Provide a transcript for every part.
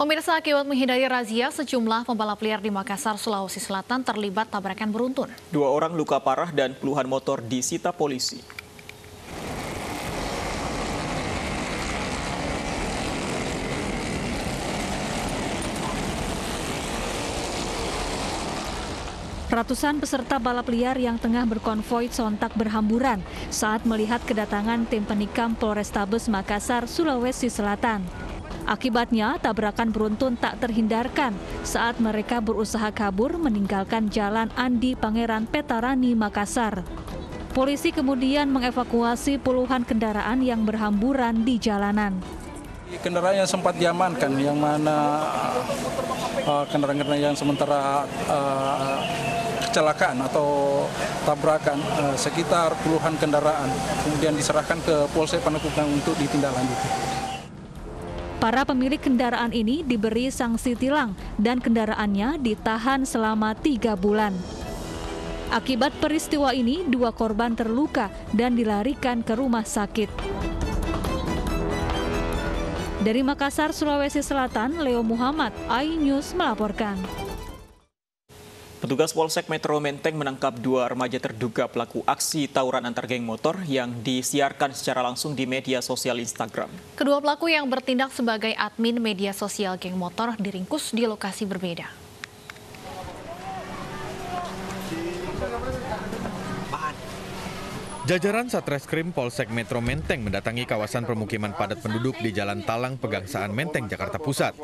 Pemirsa, akibat menghindari razia, sejumlah pembalap liar di Makassar, Sulawesi Selatan terlibat tabrakan beruntun. 2 orang luka parah dan puluhan motor disita polisi. Ratusan peserta balap liar yang tengah berkonvoi sontak berhamburan saat melihat kedatangan tim penikam Polrestabes Makassar, Sulawesi Selatan. Akibatnya, tabrakan beruntun tak terhindarkan saat mereka berusaha kabur meninggalkan Jalan Andi Pangeran Petarani, Makassar. Polisi kemudian mengevakuasi puluhan kendaraan yang berhamburan di jalanan. Kendaraan yang sempat diamankan, yang mana kendaraan-kendaraan yang sementara kecelakaan atau tabrakan sekitar puluhan kendaraan, kemudian diserahkan ke Polsek Panakukang untuk ditindaklanjuti. Para pemilik kendaraan ini diberi sanksi tilang dan kendaraannya ditahan selama 3 bulan. Akibat peristiwa ini, 2 korban terluka dan dilarikan ke rumah sakit. Dari Makassar, Sulawesi Selatan, Leo Muhammad, iNews melaporkan. Petugas Polsek Metro Menteng menangkap 2 remaja terduga pelaku aksi tawuran antar geng motor yang disiarkan secara langsung di media sosial Instagram. Kedua pelaku yang bertindak sebagai admin media sosial geng motor diringkus di lokasi berbeda. Jajaran Satreskrim Polsek Metro Menteng mendatangi kawasan permukiman padat penduduk di Jalan Talang, Pegangsaan Menteng, Jakarta Pusat.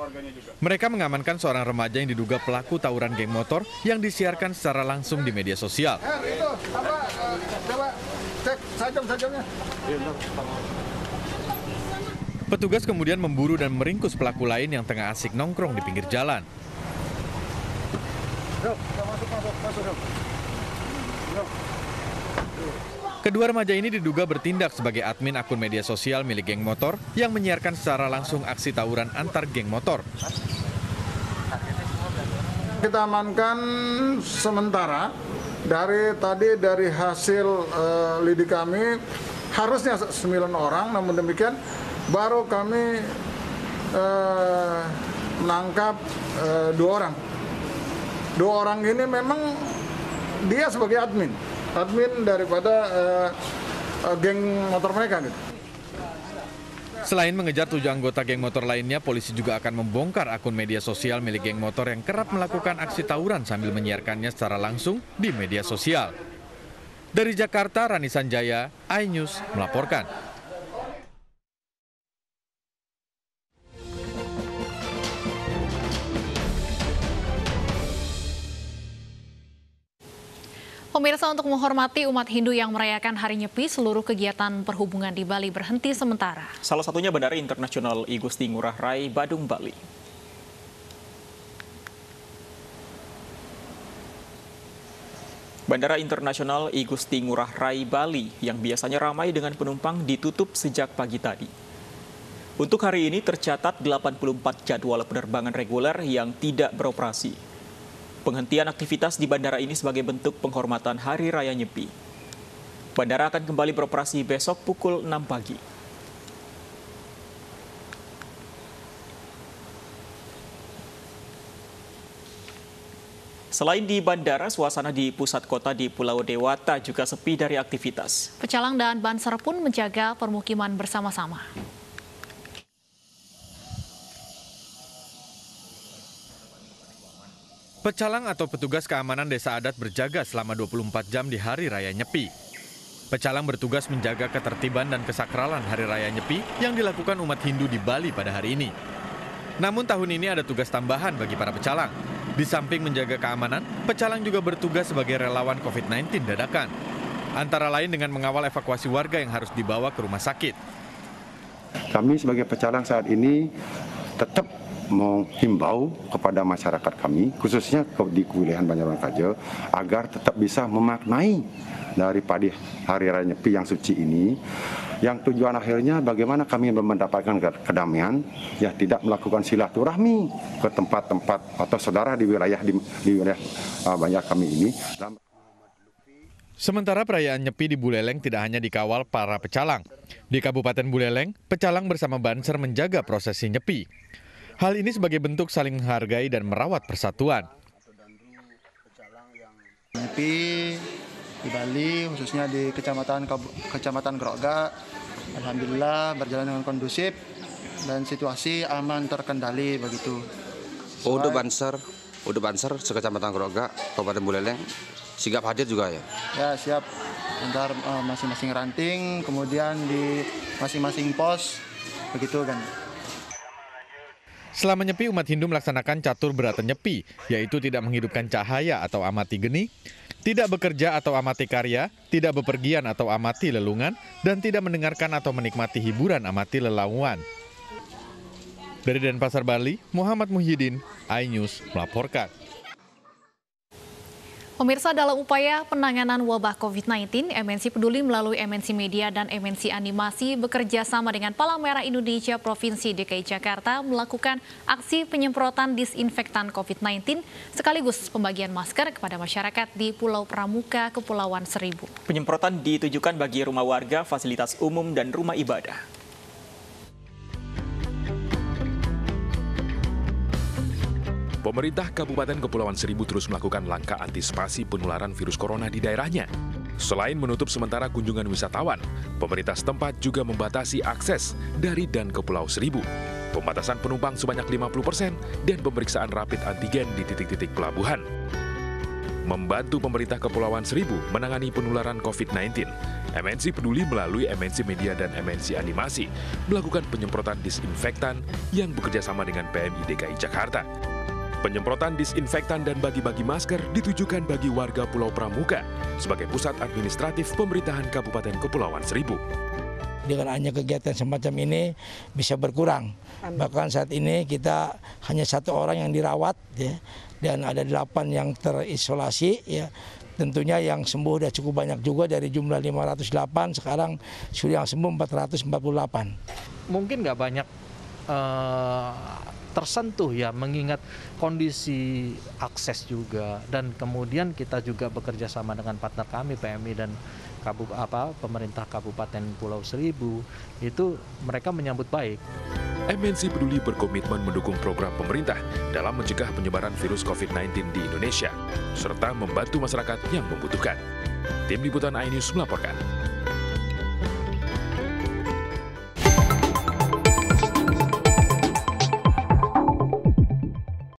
Mereka mengamankan seorang remaja yang diduga pelaku tawuran geng motor yang disiarkan secara langsung di media sosial. Petugas kemudian memburu dan meringkus pelaku lain yang tengah asik nongkrong di pinggir jalan. Kedua remaja ini diduga bertindak sebagai admin akun media sosial milik geng motor yang menyiarkan secara langsung aksi tawuran antar geng motor. Kita amankan sementara dari hasil lidik kami harusnya 9 orang, namun demikian baru kami menangkap 2 orang. 2 orang ini memang dia sebagai admin daripada geng motor mereka gitu. Selain mengejar 7 anggota geng motor lainnya, polisi juga akan membongkar akun media sosial milik geng motor yang kerap melakukan aksi tawuran sambil menyiarkannya secara langsung di media sosial. Dari Jakarta, Rani Sanjaya, iNews melaporkan. Pemirsa, untuk menghormati umat Hindu yang merayakan Hari Nyepi, seluruh kegiatan perhubungan di Bali berhenti sementara. Salah satunya Bandara Internasional I Gusti Ngurah Rai, Badung, Bali. Bandara Internasional I Gusti Ngurah Rai, Bali yang biasanya ramai dengan penumpang ditutup sejak pagi tadi. Untuk hari ini tercatat 84 jadwal penerbangan reguler yang tidak beroperasi. Penghentian aktivitas di bandara ini sebagai bentuk penghormatan Hari Raya Nyepi. Bandara akan kembali beroperasi besok pukul 6 pagi. Selain di bandara, suasana di pusat kota di Pulau Dewata juga sepi dari aktivitas. Pecalang dan Banser pun menjaga permukiman bersama-sama. Pecalang atau petugas keamanan desa adat berjaga selama 24 jam di Hari Raya Nyepi. Pecalang bertugas menjaga ketertiban dan kesakralan Hari Raya Nyepi yang dilakukan umat Hindu di Bali pada hari ini. Namun tahun ini ada tugas tambahan bagi para pecalang. Di samping menjaga keamanan, pecalang juga bertugas sebagai relawan COVID-19 dadakan. Antara lain dengan mengawal evakuasi warga yang harus dibawa ke rumah sakit. Kami sebagai pecalang saat ini tetap menghimbau kepada masyarakat kami, khususnya di kewilayahan Banjarnegara, agar tetap bisa memaknai daripada Hari Raya Nyepi yang suci ini, yang tujuan akhirnya bagaimana kami mendapatkan kedamaian, ya tidak melakukan silaturahmi ke tempat-tempat atau saudara di wilayah banyak kami ini. Sementara perayaan Nyepi di Buleleng tidak hanya dikawal para pecalang. Di Kabupaten Buleleng, pecalang bersama Banser menjaga prosesi Nyepi. Hal ini sebagai bentuk saling menghargai dan merawat persatuan. Nyepi di Bali, khususnya di Kecamatan Grogak, alhamdulillah berjalan dengan kondusif dan situasi aman terkendali begitu. Udah Banser, sekecamatan Grogak, Kabupaten Buleleng, sigap hadir juga ya? Ya siap, antar masing-masing ranting, kemudian di masing-masing pos, begitu kan. Selama nyepi, umat Hindu melaksanakan catur berata nyepi, yaitu tidak menghidupkan cahaya atau amati geni, tidak bekerja atau amati karya, tidak bepergian atau amati lelungan, dan tidak mendengarkan atau menikmati hiburan amati lelauan. Dari Denpasar, Bali, Muhammad Muhyiddin, iNews melaporkan. Pemirsa, dalam upaya penanganan wabah COVID-19, MNC Peduli melalui MNC Media dan MNC Animasi bekerja sama dengan Palang Merah Indonesia Provinsi DKI Jakarta melakukan aksi penyemprotan disinfektan COVID-19 sekaligus pembagian masker kepada masyarakat di Pulau Pramuka, Kepulauan Seribu. Penyemprotan ditujukan bagi rumah warga, fasilitas umum, dan rumah ibadah. Pemerintah Kabupaten Kepulauan Seribu terus melakukan langkah antisipasi penularan virus corona di daerahnya. Selain menutup sementara kunjungan wisatawan, pemerintah setempat juga membatasi akses dari dan ke Pulau Seribu. Pembatasan penumpang sebanyak 50% dan pemeriksaan rapid antigen di titik-titik pelabuhan. Membantu pemerintah Kepulauan Seribu menangani penularan COVID-19, MNC Peduli melalui MNC Media dan MNC Animasi melakukan penyemprotan disinfektan yang bekerjasama dengan PMI DKI Jakarta. Penyemprotan disinfektan dan bagi-bagi masker ditujukan bagi warga Pulau Pramuka sebagai pusat administratif pemerintahan Kabupaten Kepulauan Seribu. Dengan hanya kegiatan semacam ini bisa berkurang. Bahkan saat ini kita hanya 1 orang yang dirawat ya, dan ada 8 yang terisolasi ya. Tentunya yang sembuh sudah cukup banyak juga, dari jumlah 508 sekarang sudah yang sembuh 448. Mungkin nggak banyak tersentuh ya, mengingat kondisi akses juga, dan kemudian kita juga bekerja sama dengan partner kami PMI dan pemerintah Kabupaten Pulau Seribu, itu mereka menyambut baik. MNC Peduli berkomitmen mendukung program pemerintah dalam mencegah penyebaran virus COVID-19 di Indonesia serta membantu masyarakat yang membutuhkan. Tim Liputan iNews melaporkan.